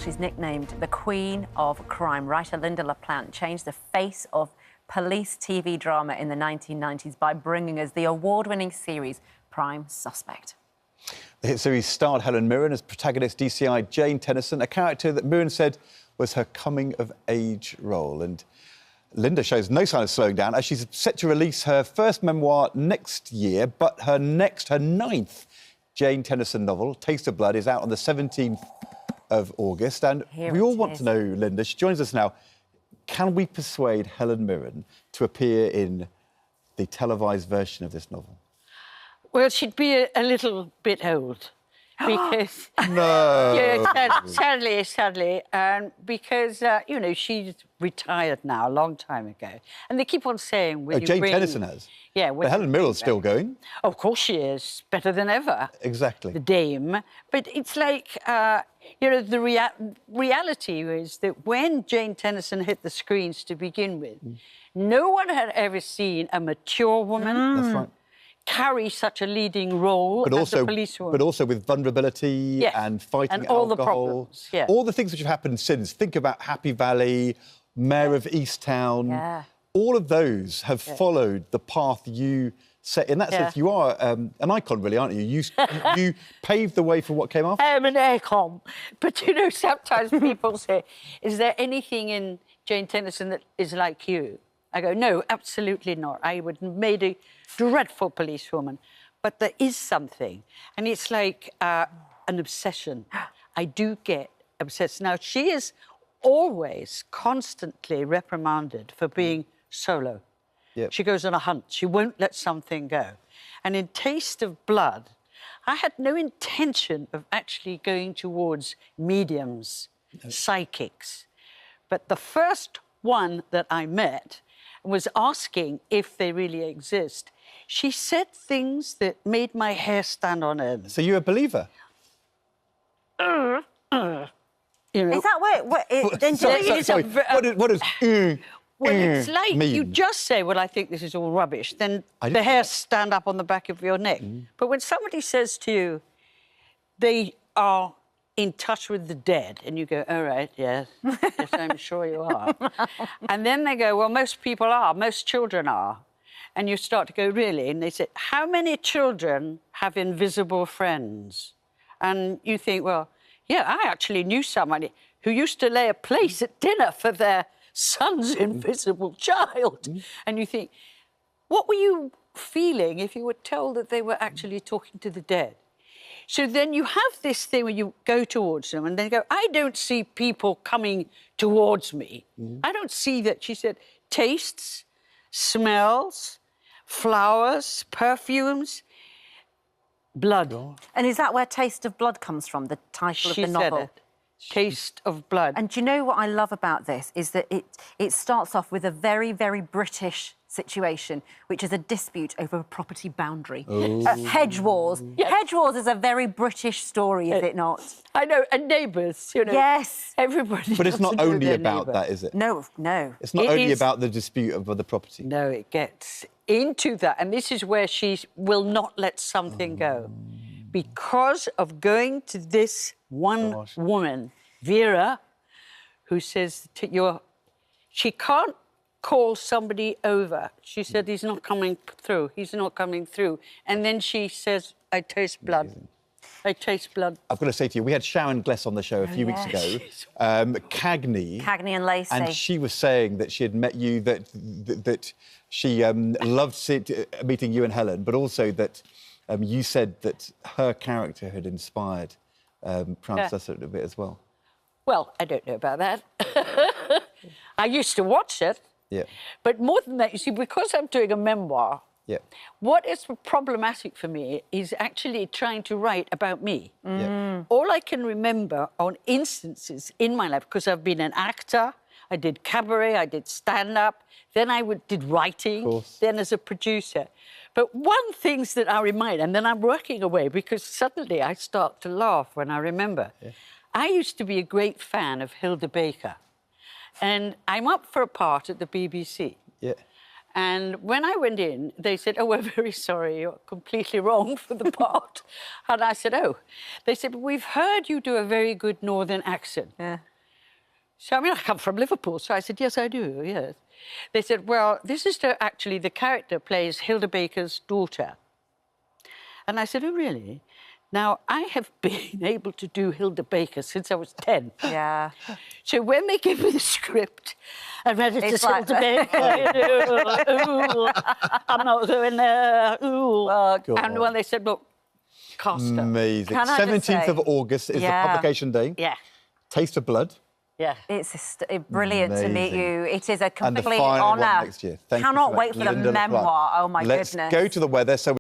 she's nicknamed the Queen of Crime. Writer Lynda La Plante changed the face of police TV drama in the 1990s by bringing us the award-winning series Prime Suspect. The hit series starred Helen Mirren as protagonist DCI Jane Tennison, a character that Mirren said was her coming-of-age role. And Lynda shows no sign of slowing down as she's set to release her first memoir next year, but her ninth Jane Tennison novel, Taste of Blood, is out on the 17th of August. And we all want to know, Lynda, she joins us now. Can we persuade Helen Mirren to appear in the televised version of this novel? Well, she'd be a little bit old. Because... No! Yeah, sadly, because, you know, she's retired now, a long time ago. And they keep on saying... Oh, Jane Tennison has? Yeah. But Helen Mirren's still going. Of course she is. Better than ever. Exactly. The dame. But it's like, you know, the reality is that when Jane Tennison hit the screens to begin with, no one had ever seen a mature woman... That's right. ...carry such a leading role as a policewoman. But also with vulnerability and fighting and all alcohol. The problems, yeah. All the things which have happened since. Think about Happy Valley, Mayor of Easttown. Yeah. All of those have followed the path you set. In that sense, you are an icon, really, aren't you? You paved the way for what came after. I am an icon. But, you know, sometimes people say, is there anything in Jane Tennison that is like you? I go, no, absolutely not. I would have made a dreadful policewoman. But there is something. And it's like an obsession. I do get obsessed. Now, she is always constantly reprimanded for being solo. Yep. She goes on a hunt. She won't let something go. And in Taste of Blood, I had no intention of actually going towards mediums, psychics. But the first one that I met was asking if they really exist. She said things that made my hair stand on end. So you're a believer? You know, Is that what What does well, it's like mean? you just say, well, I think this is all rubbish, then the hairs stand up on the back of your neck. But when somebody says to you, they are in touch with the dead, and you go, all right, yes, yes, I'm sure you are. And then they go, well, most people are, most children are. And you start to go, really? And they say, how many children have invisible friends? And you think, well, yeah, I actually knew somebody who used to lay a place at dinner for their son's invisible child. And you think, what were you feeling if you were told that they were actually talking to the dead? So then you have this thing where you go towards them and then go, I don't see people coming towards me. I don't see that. She said, tastes, smells, flowers, perfumes, blood. And is that where Taste of Blood comes from, the title of the novel? Said it. Taste of Blood. And do you know what I love about this is that it starts off with a very, very British situation, which is a dispute over a property boundary. Hedge wars. Yes. Hedge wars is a very British story, is it not? I know, and neighbours, you know. Yes. Everybody. But it's not only about that, is it? No, no. It's not only about the dispute over the property. No, it gets into that. And this is where she will not let something go. Because of going to this one woman, Vera, who says she can't call somebody over. She said, he's not coming through, he's not coming through. And then she says, I taste blood. I taste blood. I've got to say to you, we had Sharon Gless on the show a few weeks ago, Cagney. Cagney and Lacey. And she was saying that she had met you, that she loved meeting you and Helen, but also that you said that her character had inspired Prime Suspect a bit as well. Well, I don't know about that. I used to watch it. Yeah. But more than that, you see, because I'm doing a memoir, what is problematic for me is actually trying to write about me. All I can remember on instances in my life, because I've been an actor, I did cabaret, I did stand-up, then I did writing, then as a producer. But one thing that I remind, and then I'm working away, because suddenly I start to laugh when I remember. I used to be a great fan of Hilda Baker. And I'm up for a part at the BBC. And when I went in, they said, oh, we're very sorry, you're completely wrong for the part. And I said, oh. They said, we've heard you do a very good northern accent. Yeah. So, I mean, I come from Liverpool, so I said, yes, I do, yes. They said, well, this is actually the character plays Hilda Baker's daughter. And I said, oh, really? Now, I have been able to do Hilda Baker since I was 10. Yeah. So when they gave me the script, I read it It's to like Hilda Baker. Ooh, I'm not going there. Ooh. And when they said, look, cast her. Amazing. Can I just 17th say- of August is the publication day. Yeah. Taste of Blood. Yeah. It's brilliant to meet Amazing. you. It is a And the complete final one honour. next year. Thank you Cannot for wait that, for the Lynda La Plante. memoir. Oh, my Let's goodness. go to the weather. So